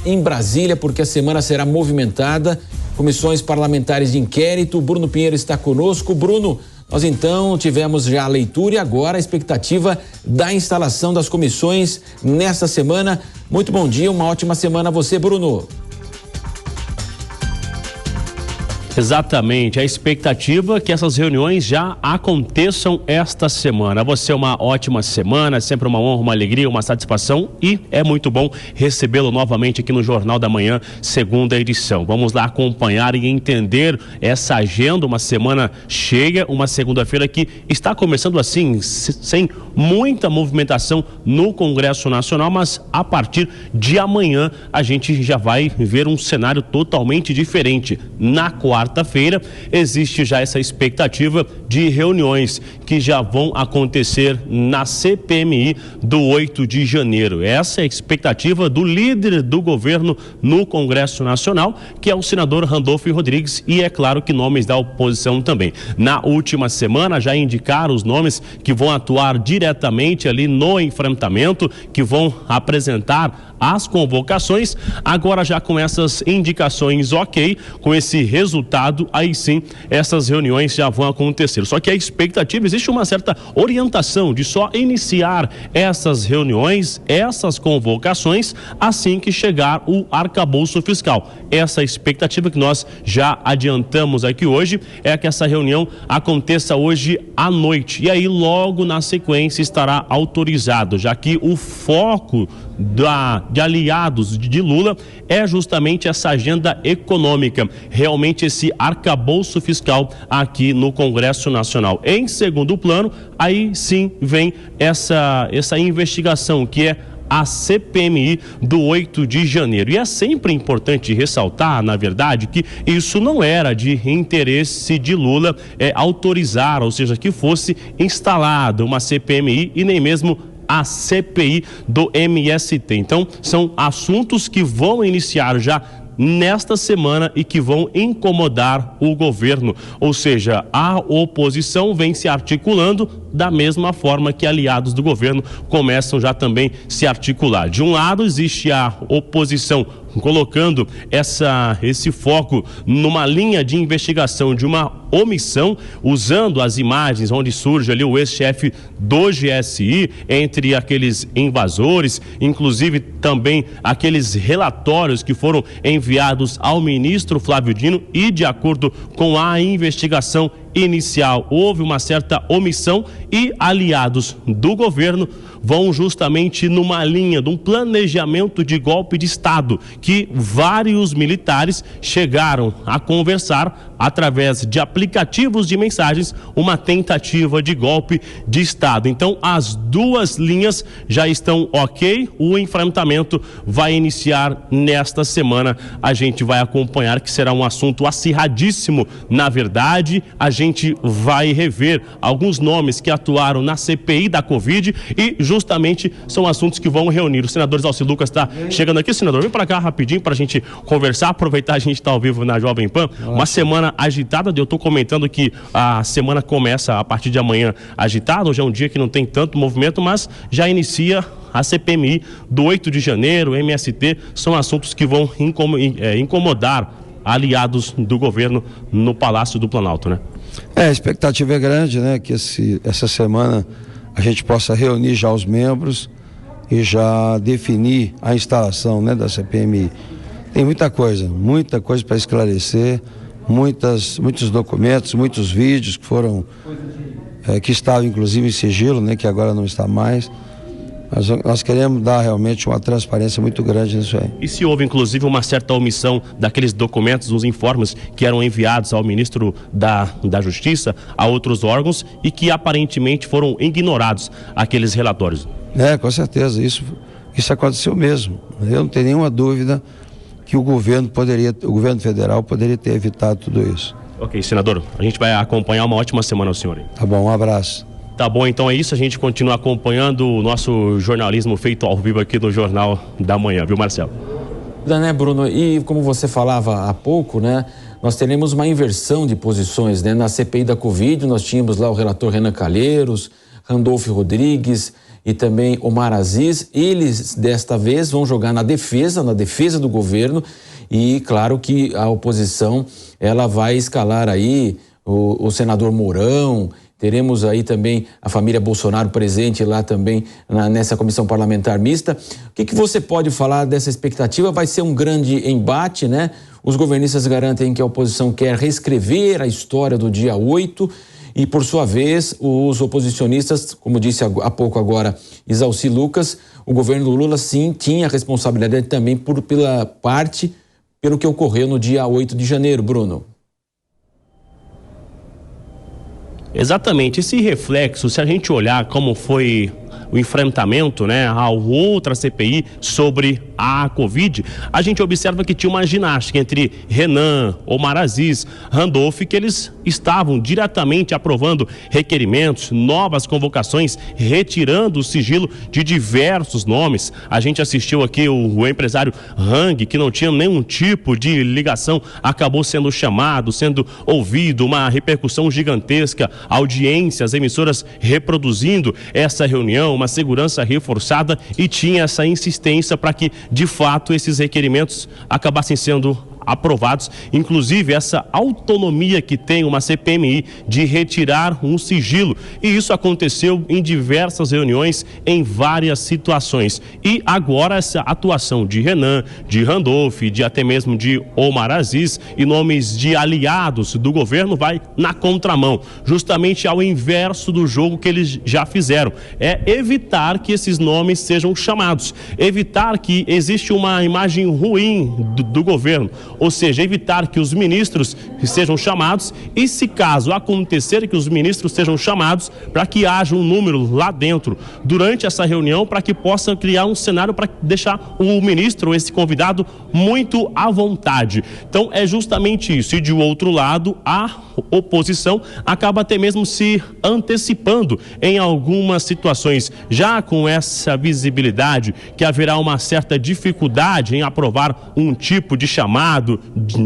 em Brasília, porque a semana será movimentada. Comissões parlamentares de inquérito. Bruno Pinheiro está conosco. Bruno, nós então tivemos já a leitura e agora a expectativa da instalação das comissões nesta semana. Muito bom dia, uma ótima semana a você, Bruno. Exatamente, a expectativa é que essas reuniões já aconteçam esta semana. Você uma ótima semana, sempre uma honra, uma alegria, uma satisfação e é muito bom recebê-lo novamente aqui no Jornal da Manhã, segunda edição. Vamos lá acompanhar e entender essa agenda, uma semana cheia, uma segunda-feira que está começando assim, sem muita movimentação no Congresso Nacional, mas a partir de amanhã a gente já vai ver um cenário totalmente diferente. Na quarta-feira, existe já essa expectativa de reuniões que já vão acontecer na CPMI do 8 de janeiro. Essa é a expectativa do líder do governo no Congresso Nacional, que é o senador Randolfo Rodrigues, e é claro que nomes da oposição também. Na última semana, já indicaram os nomes que vão atuar diretamente ali no enfrentamento, que vão apresentar as convocações. Agora já com essas indicações ok, com esse resultado, aí sim essas reuniões já vão acontecer. Só que a expectativa, existe uma certa orientação de só iniciar essas reuniões, essas convocações, assim que chegar o arcabouço fiscal. Essa expectativa que nós já adiantamos aqui hoje é que essa reunião aconteça hoje à noite, e aí logo na sequência estará autorizado, já que o foco de aliados de Lula é justamente essa agenda econômica, realmente esse arcabouço fiscal aqui no Congresso Nacional. Em segundo plano, aí sim vem essa investigação que é a CPMI do 8 de janeiro. E é sempre importante ressaltar, na verdade, que isso não era de interesse de Lula autorizar, ou seja, que fosse instalada uma CPMI e nem mesmo a CPI do MST. Então, são assuntos que vão iniciar já nesta semana e que vão incomodar o governo, ou seja, a oposição vem se articulando da mesma forma que aliados do governo começam já também se articular. De um lado existe a oposição colocando esse foco numa linha de investigação de uma omissão, usando as imagens onde surge ali o ex-chefe do GSI, entre aqueles invasores, inclusive também aqueles relatórios que foram enviados ao ministro Flávio Dino, e de acordo com a investigação inicial, houve uma certa omissão e aliados do governo vão justamente numa linha de um planejamento de golpe de Estado, que vários militares chegaram a conversar através de aplicativos de mensagens, uma tentativa de golpe de Estado. Então, as duas linhas já estão ok, o enfrentamento vai iniciar nesta semana. A gente vai acompanhar, que será um assunto acirradíssimo, na verdade. A gente vai rever alguns nomes que atuaram na CPI da Covid e justamente são assuntos que vão reunir. O senador Zalci Lucas está chegando aqui. Senador, vem para cá rapidinho para a gente conversar, aproveitar a gente está ao vivo na Jovem Pan. Uma semana agitada, eu estou comentando que a semana começa a partir de amanhã agitada. Hoje é um dia que não tem tanto movimento, mas já inicia a CPMI do 8 de janeiro, MST, são assuntos que vão incomodar aliados do governo no Palácio do Planalto, né? A expectativa é grande, né? Que essa semana a gente possa reunir já os membros e já definir a instalação, né, da CPMI. Tem muita coisa para esclarecer, muitos documentos, muitos vídeos que foram, que estavam inclusive em sigilo, né, que agora não está mais. Mas nós queremos dar realmente uma transparência muito grande nisso aí. E se houve inclusive uma certa omissão daqueles documentos, dos informes que eram enviados ao ministro da Justiça, a outros órgãos, e que aparentemente foram ignorados aqueles relatórios? Com certeza, isso aconteceu mesmo. Eu não tenho nenhuma dúvida que o governo federal poderia ter evitado tudo isso. Ok, senador, a gente vai acompanhar. Uma ótima semana ao senhor aí. Tá bom, um abraço. Tá bom, então é isso, a gente continua acompanhando o nosso jornalismo feito ao vivo aqui no Jornal da Manhã, viu, Marcelo? Né, Bruno, e como você falava há pouco, né, nós teremos uma inversão de posições, né? Na CPI da Covid nós tínhamos lá o relator Renan Calheiros, Randolfo Rodrigues e também Omar Aziz. Eles, desta vez, vão jogar na defesa do governo, e claro que a oposição, ela vai escalar aí o senador Mourão. Teremos aí também a família Bolsonaro presente lá também nessa comissão parlamentar mista. O que você pode falar dessa expectativa? Vai ser um grande embate, né? Os governistas garantem que a oposição quer reescrever a história do dia 8 e, por sua vez, os oposicionistas, como disse há pouco agora Isalci Lucas, o governo do Lula sim tinha responsabilidade também pelo que ocorreu no dia 8 de janeiro, Bruno. Exatamente, esse reflexo, se a gente olhar como foi o enfrentamento, né, a outra CPI sobre a Covid, a gente observa que tinha uma ginástica entre Renan, Omar Aziz, Randolph, que eles estavam diretamente aprovando requerimentos, novas convocações, retirando o sigilo de diversos nomes. A gente assistiu aqui o empresário Hang, que não tinha nenhum tipo de ligação, acabou sendo chamado, sendo ouvido, uma repercussão gigantesca, audiências, emissoras reproduzindo essa reunião, uma segurança reforçada, e tinha essa insistência para que, de fato, esses requerimentos acabassem sendo aprovados, inclusive essa autonomia que tem uma CPMI de retirar um sigilo, e isso aconteceu em diversas reuniões, em várias situações. E agora essa atuação de Renan, de Randolph, de até mesmo de Omar Aziz e nomes de aliados do governo vai na contramão, justamente ao inverso do jogo que eles já fizeram. É evitar que esses nomes sejam chamados, evitar que exista uma imagem ruim do governo, ou seja, evitar que os ministros sejam chamados, e se caso acontecer que os ministros sejam chamados, para que haja um número lá dentro durante essa reunião, para que possa criar um cenário para deixar o ministro, esse convidado, muito à vontade. Então é justamente isso. E de outro lado, a oposição acaba até mesmo se antecipando em algumas situações, já com essa visibilidade que haverá uma certa dificuldade em aprovar um tipo de chamado,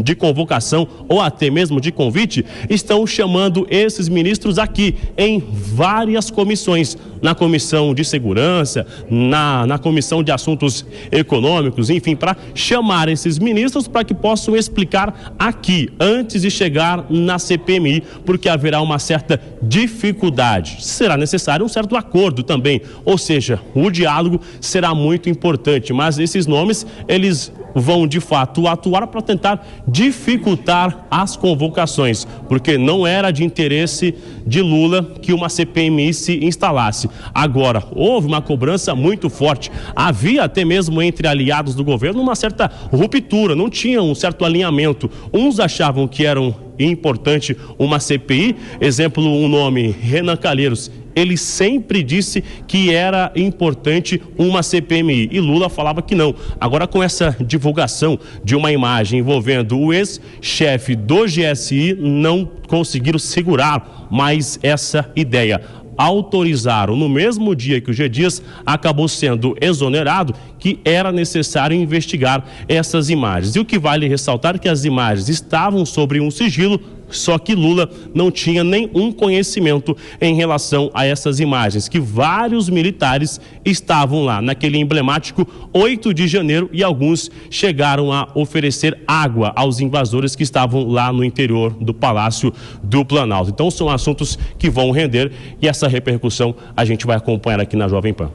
de convocação ou até mesmo de convite. Estão chamando esses ministros aqui em várias comissões, na comissão de segurança, na comissão de assuntos econômicos, enfim, para chamar esses ministros para que possam explicar aqui, antes de chegar na CPMI, porque haverá uma certa dificuldade. Será necessário um certo acordo também, ou seja, o diálogo será muito importante, mas esses nomes, eles vão de fato atuar para tentar dificultar as convocações, porque não era de interesse de Lula que uma CPMI se instalasse. Agora, houve uma cobrança muito forte, havia até mesmo entre aliados do governo uma certa ruptura, não tinha um certo alinhamento. Uns achavam que era importante uma CPI, exemplo, o nome Renan Calheiros, ele sempre disse que era importante uma CPMI e Lula falava que não. Agora, com essa divulgação de uma imagem envolvendo o ex-chefe do GSI, não conseguiram segurar mais essa ideia. Autorizaram no mesmo dia que o G. Dias acabou sendo exonerado, que era necessário investigar essas imagens. E o que vale ressaltar é que as imagens estavam sobre um sigilo, só que Lula não tinha nenhum conhecimento em relação a essas imagens, que vários militares estavam lá naquele emblemático 8 de janeiro e alguns chegaram a oferecer água aos invasores que estavam lá no interior do Palácio do Planalto. Então são assuntos que vão render, e essa repercussão a gente vai acompanhar aqui na Jovem Pan.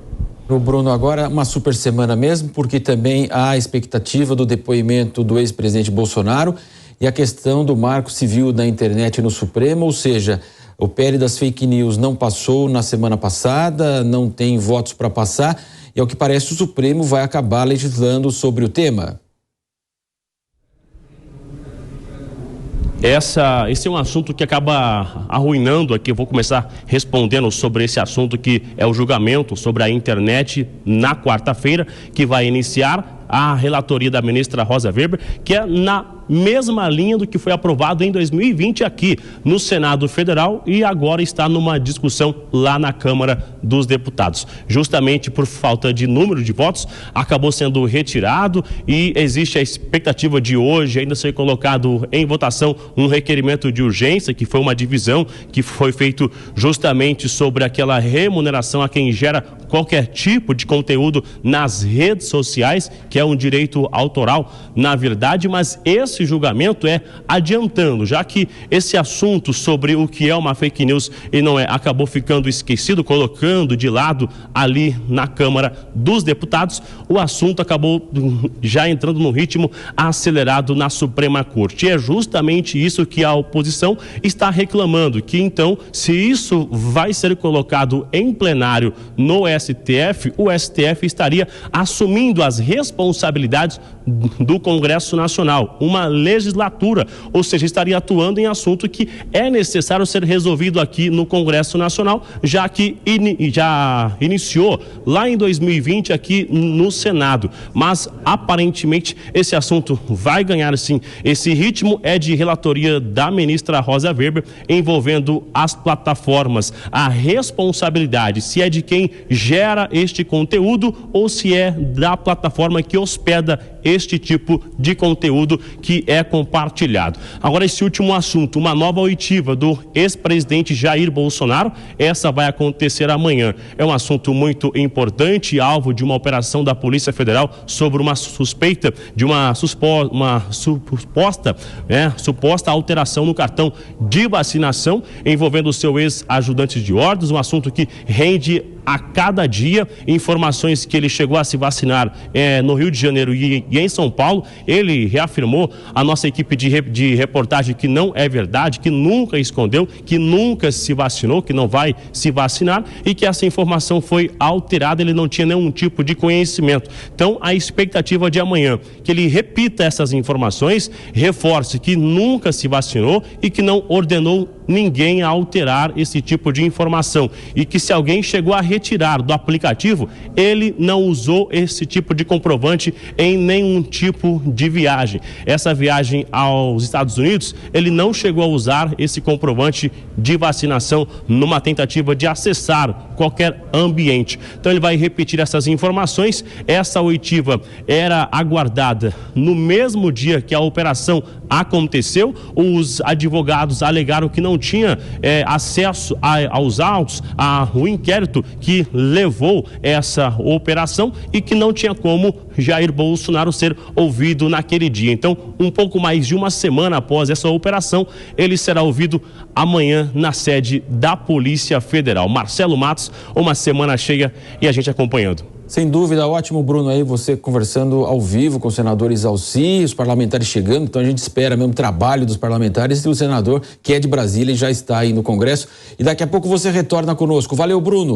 O Bruno, agora uma super semana mesmo, porque também há a expectativa do depoimento do ex-presidente Bolsonaro e a questão do marco civil da internet no Supremo, ou seja, o PL das fake news não passou na semana passada, não tem votos para passar, e ao que parece o Supremo vai acabar legislando sobre o tema. Esse é um assunto que acaba arruinando aqui. Eu vou começar respondendo sobre esse assunto, que é o julgamento sobre a internet na quarta-feira, que vai iniciar a relatoria da ministra Rosa Weber, que é na mesma linha do que foi aprovado em 2020 aqui no Senado Federal e agora está numa discussão lá na Câmara dos Deputados. Justamente por falta de número de votos, acabou sendo retirado e existe a expectativa de hoje ainda ser colocado em votação um requerimento de urgência, que foi uma divisão que foi feito justamente sobre aquela remuneração a quem gera qualquer tipo de conteúdo nas redes sociais, que é um direito autoral, na verdade, mas esse julgamento é adiantando, já que esse assunto sobre o que é uma fake news e não é, acabou ficando esquecido, colocando de lado ali na Câmara dos Deputados, o assunto acabou já entrando num ritmo acelerado na Suprema Corte. E é justamente isso que a oposição está reclamando, que então, se isso vai ser colocado em plenário no STF, o STF estaria assumindo as responsabilidades do Congresso Nacional, uma legislatura, ou seja, estaria atuando em assunto que é necessário ser resolvido aqui no Congresso Nacional, já que já iniciou lá em 2020 aqui no Senado, mas aparentemente esse assunto vai ganhar sim, esse ritmo é de relatoria da ministra Rosa Weber, envolvendo as plataformas, a responsabilidade, se é de quem gera este conteúdo ou se é da plataforma que hospeda este tipo de conteúdo que é compartilhado. Agora, esse último assunto, uma nova oitiva do ex-presidente Jair Bolsonaro, essa vai acontecer amanhã. É um assunto muito importante, alvo de uma operação da Polícia Federal sobre uma suspeita de uma suposta alteração no cartão de vacinação envolvendo o seu ex-ajudante de ordens, um assunto que rende a cada dia informações que ele chegou a se vacinar no Rio de Janeiro e em São Paulo. Ele reafirmou a nossa equipe de reportagem que não é verdade, que nunca escondeu, que nunca se vacinou, que não vai se vacinar e que essa informação foi alterada, ele não tinha nenhum tipo de conhecimento. Então, a expectativa de amanhã, que ele repita essas informações, reforce que nunca se vacinou e que não ordenou ninguém a alterar esse tipo de informação e que se alguém chegou a retirar do aplicativo, ele não usou esse tipo de comprovante em nenhum tipo de viagem. Essa viagem aos Estados Unidos, ele não chegou a usar esse comprovante de vacinação numa tentativa de acessar qualquer ambiente. Então ele vai repetir essas informações. Essa oitiva era aguardada no mesmo dia que a operação aconteceu. Os advogados alegaram que não tinha acesso aos autos, ao inquérito que levou essa operação e que não tinha como Jair Bolsonaro ser ouvido naquele dia. Então, um pouco mais de uma semana após essa operação, ele será ouvido amanhã na sede da Polícia Federal. Marcelo Matos, uma semana cheia e a gente acompanhando. Sem dúvida, ótimo, Bruno, aí você conversando ao vivo com o senador Isalci, os parlamentares chegando, então a gente espera mesmo o trabalho dos parlamentares e o senador, que é de Brasília e já está aí no Congresso, e daqui a pouco você retorna conosco. Valeu, Bruno.